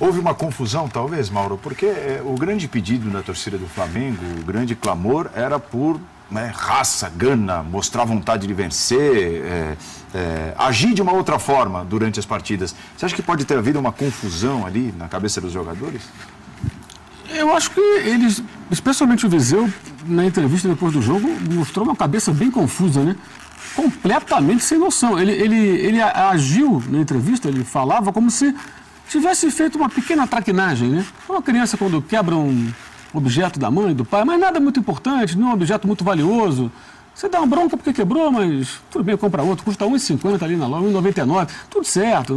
Houve uma confusão, talvez, Mauro, porque o grande pedido da torcida do Flamengo, o grande clamor, era por raça, gana, mostrar vontade de vencer, agir de uma outra forma durante as partidas. Você acha que pode ter havido uma confusão ali na cabeça dos jogadores? Eu acho que eles, especialmente o Viseu, na entrevista depois do jogo, mostrou uma cabeça bem confusa, né? Completamente sem noção. Ele agiu na entrevista, ele falava como se tivesse feito uma pequena traquinagem, né? Uma criança quando quebra um objeto da mãe, do pai, mas nada muito importante, não é um objeto muito valioso. Você dá uma bronca porque quebrou, mas tudo bem, compra outro, custa R$1,50 ali na loja, R$1,99, tudo certo,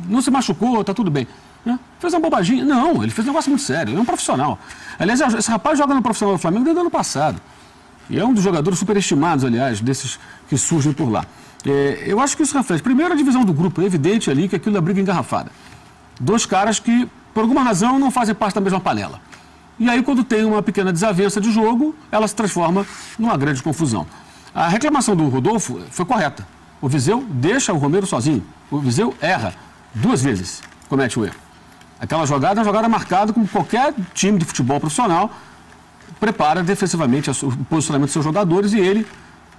não se machucou, tá tudo bem. Né? Fez uma bobaginha. Não, ele fez um negócio muito sério, ele é um profissional. Aliás, esse rapaz joga no profissional do Flamengo desde o ano passado. E é um dos jogadores superestimados, aliás, desses que surgem por lá. Eu acho que isso reflete, primeiro, a divisão do grupo. É evidente ali que aquilo é briga engarrafada. Dois caras que, por alguma razão, não fazem parte da mesma panela. E aí, quando tem uma pequena desavença de jogo, ela se transforma numa grande confusão. A reclamação do Rodolfo foi correta. O Viseu deixa o Romero sozinho. O Viseu erra 2 vezes, comete o erro. Aquela jogada é uma jogada marcada como qualquer time de futebol profissional prepara defensivamente o posicionamento dos seus jogadores e ele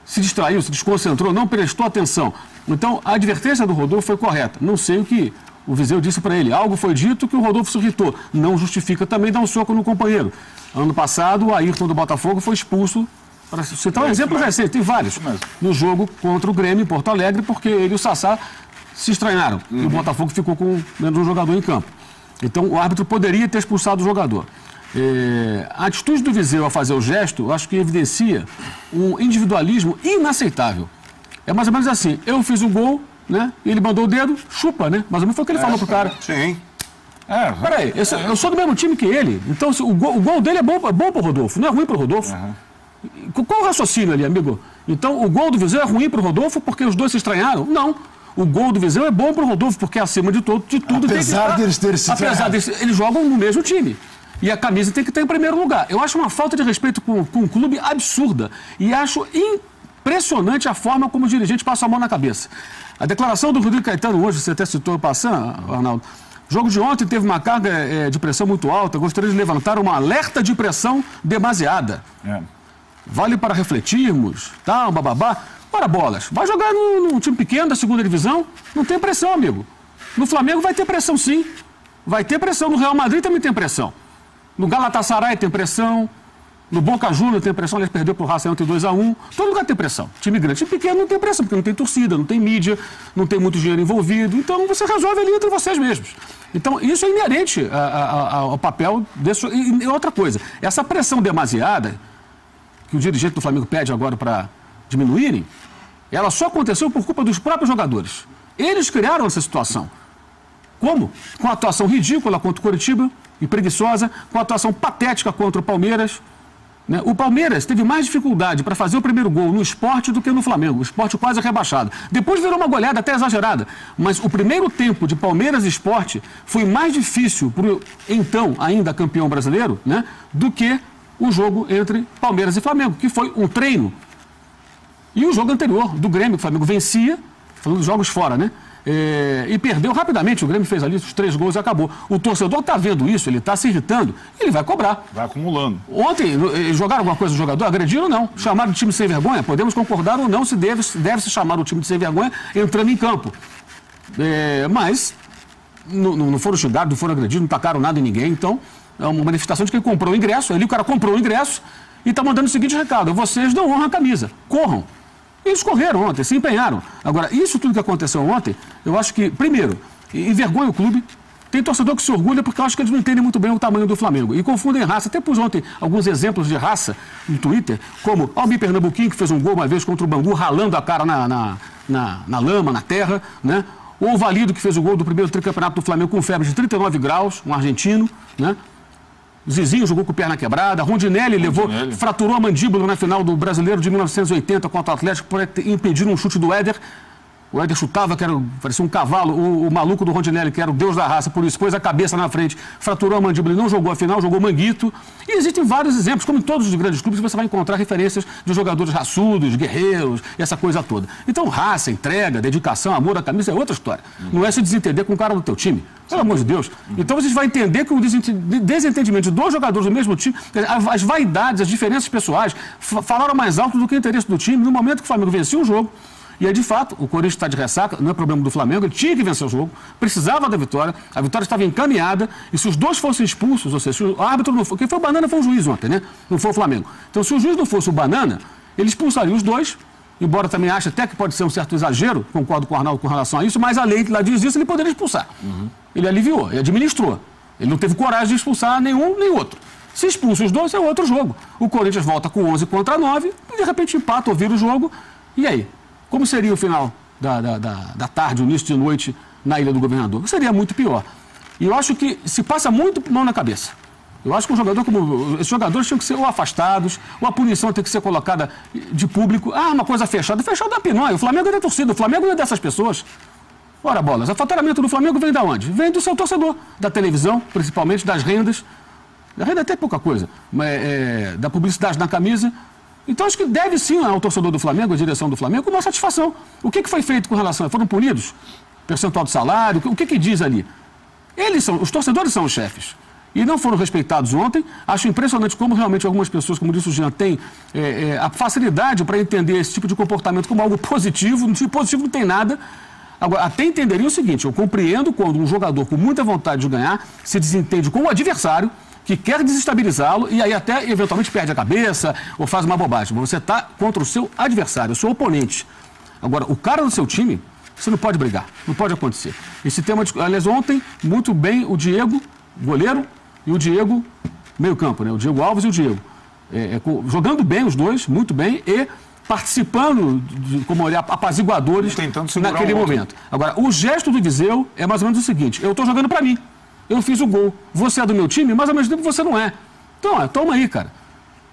se distraiu, se desconcentrou, não prestou atenção. Então, a advertência do Rodolfo foi correta. Não sei o que o Viseu disse para ele. Algo foi dito que o Rodolfo se irritou. Não justifica também dar um soco no companheiro. Ano passado, o Ayrton do Botafogo foi expulso, para citar um exemplo recente, tem vários, no jogo contra o Grêmio em Porto Alegre, porque ele e o Sassá se estranharam. E o Botafogo ficou com menos um jogador em campo. Então, o árbitro poderia ter expulsado o jogador. A atitude do Viseu a fazer o gesto, eu acho que evidencia um individualismo inaceitável. É mais ou menos assim, eu fiz o gol, né? E ele mandou o dedo, chupa, né? Mais ou menos foi o que ele falou pro cara. Sim. Peraí, eu sou do mesmo time que ele, então o gol dele é bom pro Rodolfo, não é ruim pro Rodolfo. Qual o raciocínio ali, amigo? Então, o gol do Viseu é ruim pro Rodolfo porque os dois se estranharam? Não. O gol do Viseu é bom pro Rodolfo, porque acima de tudo apesar deles terem se apesar deles, eles jogam no mesmo time. E a camisa tem que estar em primeiro lugar. Eu acho uma falta de respeito com o clube absurda. E acho impressionante a forma como o dirigente passa a mão na cabeça. A declaração do Rodrigo Caetano hoje, você até citou passando, Arnaldo. O jogo de ontem teve uma carga de pressão muito alta. Gostaria de levantar uma alerta de pressão demasiada. Vale para refletirmos, tal, bababá. Ora, bolas, vai jogar num time pequeno da segunda divisão, não tem pressão, amigo. No Flamengo vai ter pressão, sim. Vai ter pressão. No Real Madrid também tem pressão. No Galatasaray tem pressão. No Boca Juniors tem pressão. Eles perdeu pro Racing ontem 2-1. Todo lugar tem pressão. Time grande. Time pequeno não tem pressão, porque não tem torcida, não tem mídia, não tem muito dinheiro envolvido. Então, você resolve ali entre vocês mesmos. Então, isso é inerente ao papel desse... E outra coisa, essa pressão demasiada que o dirigente do Flamengo pede agora para diminuírem, ela só aconteceu por culpa dos próprios jogadores. Eles criaram essa situação. Como? Com a atuação ridícula contra o Coritiba e preguiçosa, com a atuação patética contra o Palmeiras. Né? O Palmeiras teve mais dificuldade para fazer o primeiro gol no Sport do que no Flamengo. O Sport quase rebaixado. Depois virou uma goleada até exagerada. Mas o primeiro tempo de Palmeiras e Sport foi mais difícil para o então ainda campeão brasileiro, né, do que o jogo entre Palmeiras e Flamengo, que foi um treino. E o jogo anterior do Grêmio, que o Flamengo vencia, falando dos jogos fora, né? E perdeu rapidamente. O Grêmio fez ali os 3 gols e acabou. O torcedor está vendo isso, ele está se irritando, ele vai cobrar. Vai acumulando. Ontem, jogaram alguma coisa do jogador? Agrediram ou não? Chamaram de time sem vergonha? Podemos concordar ou não se deve se chamar o time de sem vergonha entrando em campo. Mas não foram xingados, não foram agredidos, não tacaram nada em ninguém. Então, é uma manifestação de quem comprou o ingresso. Ali o cara comprou o ingresso e está mandando o seguinte recado: vocês não honram a camisa, corram. Eles correram ontem, se empenharam. Agora, isso tudo que aconteceu ontem, eu acho que, primeiro, envergonha o clube. Tem torcedor que se orgulha porque eu acho que eles não entendem muito bem o tamanho do Flamengo. E confundem raça. Até pus ontem alguns exemplos de raça no Twitter, como Almir Pernambuquinho, que fez um gol uma vez contra o Bangu, ralando a cara na lama, na terra, né? Ou o Valido, que fez o gol do primeiro tricampeonato do Flamengo com febre de 39 graus, um argentino, né? Zizinho jogou com perna quebrada. Rondinelli fraturou a mandíbula na final do Brasileiro de 1980 contra o Atlético por impedir um chute do Éder. O Éder chutava, parecia um cavalo. O maluco do Rondinelli, que era o deus da raça, por isso pôs a cabeça na frente, fraturou a mandíbula e não jogou a final, jogou manguito. E existem vários exemplos, como em todos os grandes clubes, você vai encontrar referências de jogadores raçudos, guerreiros, essa coisa toda. Então, raça, entrega, dedicação, amor à camisa é outra história. Não é se desentender com o cara do teu time. Pelo amor de Deus. Então vocês vão entender que o desentendimento de dois jogadores do mesmo time, as vaidades, as diferenças pessoais, falaram mais alto do que o interesse do time no momento que o Flamengo vencia o jogo. E aí, de fato, o Corinthians está de ressaca, não é problema do Flamengo, ele tinha que vencer o jogo, precisava da vitória, a vitória estava encaminhada, e se os dois fossem expulsos, ou seja, se o árbitro não for, quem foi o Banana foi o juiz ontem, né? Não foi o Flamengo. Então, se o juiz não fosse o Banana, ele expulsaria os dois, embora também ache até que pode ser um certo exagero, concordo com o Arnaldo com relação a isso, mas a lei lá diz isso, ele poderia expulsar. Ele aliviou, ele administrou. Ele não teve coragem de expulsar nenhum nem outro. Se expulsa os dois, é outro jogo. O Corinthians volta com 11 contra 9, e de repente empata ou vira o jogo, e aí? Como seria o final da tarde, o início de noite na Ilha do Governador? Seria muito pior. E eu acho que se passa muito mão na cabeça. Eu acho que esses jogadores tinham que ser ou afastados, ou a punição tem que ser colocada de público. Ah, uma coisa fechada. Fechada é pinóia. O Flamengo é da torcida, o Flamengo não é dessas pessoas. Ora, bolas, o faturamento do Flamengo vem de onde? Vem do seu torcedor, da televisão, principalmente, das rendas. A renda é até pouca coisa, mas, da publicidade na camisa. Então, acho que deve sim ao torcedor do Flamengo, à direção do Flamengo, uma satisfação. O que foi feito com relação a... Foram punidos? Percentual do salário? O que diz ali? Os torcedores são os chefes. E não foram respeitados ontem. Acho impressionante como realmente algumas pessoas, como disse o Jean, têm a facilidade para entender esse tipo de comportamento como algo positivo. No tipo positivo não tem nada. Agora, até entenderia o seguinte, eu compreendo quando um jogador com muita vontade de ganhar se desentende com o adversário, que quer desestabilizá-lo e aí até eventualmente perde a cabeça ou faz uma bobagem. Você está contra o seu adversário, o seu oponente. Agora, o cara do seu time, você não pode brigar, não pode acontecer. Esse tema, aliás, ontem, muito bem o Diego, goleiro, e o Diego, meio campo, né? O Diego Alves e o Diego. Jogando bem os dois, muito bem, e participando como apaziguadores naquele momento. Agora, o gesto do Viseu é mais ou menos o seguinte, eu estou jogando para mim. Eu fiz o gol. Você é do meu time, mas ao mesmo tempo você não é. Então, toma aí, cara.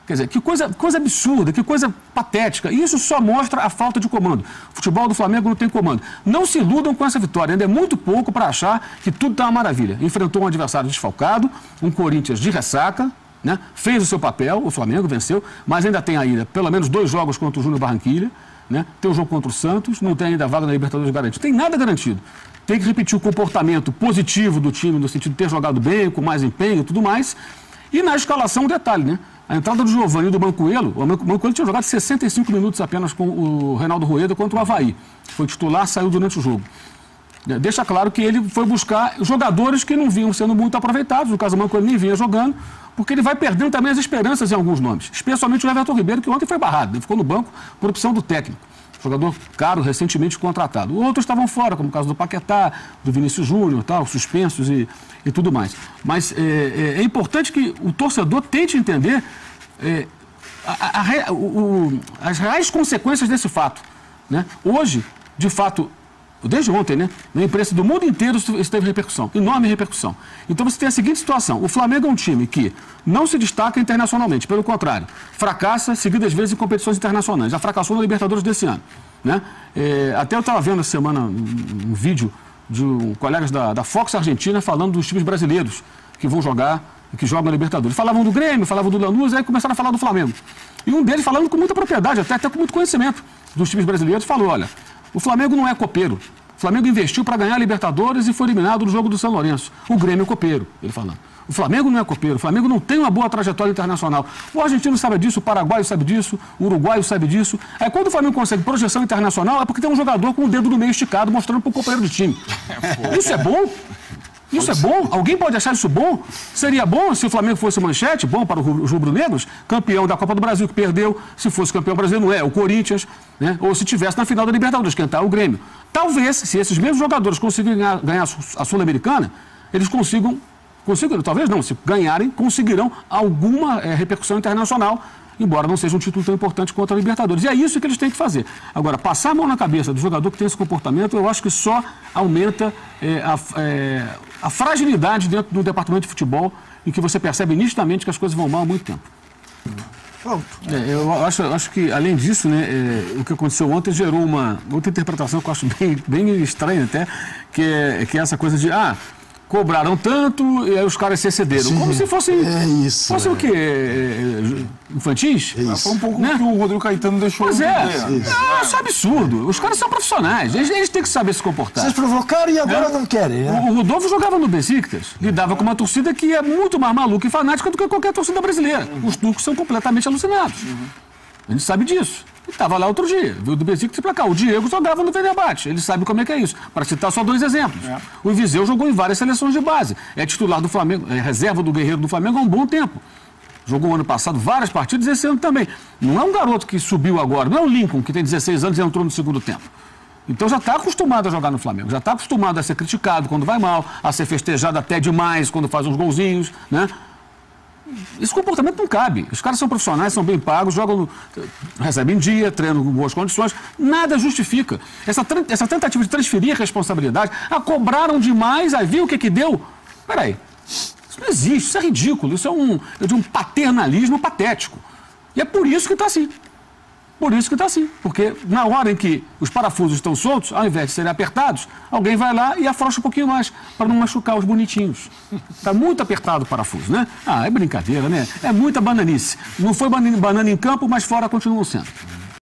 Quer dizer, que coisa absurda, que coisa patética. E isso só mostra a falta de comando. O futebol do Flamengo não tem comando. Não se iludam com essa vitória. Ainda é muito pouco para achar que tudo está uma maravilha. Enfrentou um adversário desfalcado, um Corinthians de ressaca, né? Fez o seu papel, o Flamengo venceu, mas ainda tem ainda pelo menos 2 jogos contra o Júnior Barranquilla, né? Tem o jogo contra o Santos, não tem ainda a vaga na Libertadores garantido. Tem nada garantido. Tem que repetir o comportamento positivo do time, no sentido de ter jogado bem, com mais empenho e tudo mais. E na escalação, um detalhe, né? A entrada do Giovani e do Mancoelho, o Mancoelho tinha jogado 65 minutos apenas com o Reinaldo Rueda contra o Avaí. Foi titular, saiu durante o jogo. Deixa claro que ele foi buscar jogadores que não vinham sendo muito aproveitados. No caso, o Mancoelho nem vinha jogando, porque ele vai perdendo também as esperanças em alguns nomes. Especialmente o Everton Ribeiro, que ontem foi barrado. Ele ficou no banco por opção do técnico. Jogador caro, recentemente contratado. Outros estavam fora, como o caso do Paquetá, do Vinícius Júnior, tal, suspensos e tudo mais. Mas é importante que o torcedor tente entender as reais consequências desse fato, né? Hoje, de fato, desde ontem, né? Na imprensa do mundo inteiro isso teve repercussão, enorme repercussão. Então você tem a seguinte situação, o Flamengo é um time que não se destaca internacionalmente, pelo contrário, fracassa seguidas vezes em competições internacionais, já fracassou na Libertadores desse ano, né? Até eu estava vendo essa semana um vídeo de colegas da Fox Argentina falando dos times brasileiros que vão jogar, que jogam na Libertadores. Falavam do Grêmio, falavam do Lanús, aí começaram a falar do Flamengo. E um deles falando com muita propriedade, até com muito conhecimento dos times brasileiros, falou, olha, o Flamengo não é copeiro. O Flamengo investiu para ganhar a Libertadores e foi eliminado no jogo do São Lourenço. O Grêmio é copeiro, ele falando. O Flamengo não é copeiro, o Flamengo não tem uma boa trajetória internacional. O argentino sabe disso, o paraguaio sabe disso, o uruguaio sabe disso. Aí quando o Flamengo consegue projeção internacional é porque tem um jogador com o dedo no meio esticado mostrando para o companheiro de time. Isso é bom? Isso é bom? Alguém pode achar isso bom? Seria bom se o Flamengo fosse manchete, bom para os rubro-negros, campeão da Copa do Brasil que perdeu, se fosse campeão brasileiro, não é, o Corinthians, né? Ou se tivesse na final da Libertadores, cantar o Grêmio. Talvez, se esses mesmos jogadores conseguirem ganhar a Sul-Americana, eles consigam, talvez não, se ganharem, conseguirão alguma repercussão internacional, embora não seja um título tão importante quanto a Libertadores. E é isso que eles têm que fazer. Agora, passar a mão na cabeça do jogador que tem esse comportamento, eu acho que só aumenta a fragilidade dentro do departamento de futebol, em que você percebe nitidamente que as coisas vão mal há muito tempo. Eu acho que, além disso, né, o que aconteceu ontem gerou uma outra interpretação que eu acho bem estranha até, que é essa coisa de, cobraram tanto e aí os caras se excederam. Sim, como se fossem. Fossem o quê? Infantis? Foi um pouco o que o Rodrigo Caetano deixou. Pois isso é absurdo. Os caras são profissionais. Eles têm que saber se comportar. Vocês provocaram e agora não querem, né? O Rodolfo jogava no Besiktas. Lidava com uma torcida que é muito mais maluca e fanática do que qualquer torcida brasileira. Os turcos são completamente alucinados. A gente sabe disso. Ele estava lá outro dia, viu do Besiktas pra cá. O Diego jogava no Fenerbahçe, ele sabe como é que é isso. Para citar só 2 exemplos. O Viseu jogou em várias seleções de base. É titular do Flamengo, é reserva do Guerreiro do Flamengo há um bom tempo. Jogou ano passado várias partidas, esse ano também. Não é um garoto que subiu agora, não é o Lincoln, que tem 16 anos e entrou no segundo tempo. Então já está acostumado a jogar no Flamengo, já está acostumado a ser criticado quando vai mal, a ser festejado até demais quando faz uns golzinhos, né? Esse comportamento não cabe. Os caras são profissionais, são bem pagos, jogam, recebem dia, treinam com boas condições. Nada justifica. Essa tentativa de transferir a responsabilidade, cobraram demais, aí viu o que deu. Peraí, isso não existe, isso é ridículo, isso é de um paternalismo patético. E é por isso que está assim. Por isso que está assim. Porque na hora em que os parafusos estão soltos, ao invés de serem apertados, alguém vai lá e afrouxa um pouquinho mais, para não machucar os bonitinhos. Está muito apertado o parafuso, né? É brincadeira, né? É muita bananice. Não foi banana em campo, mas fora continuam sendo.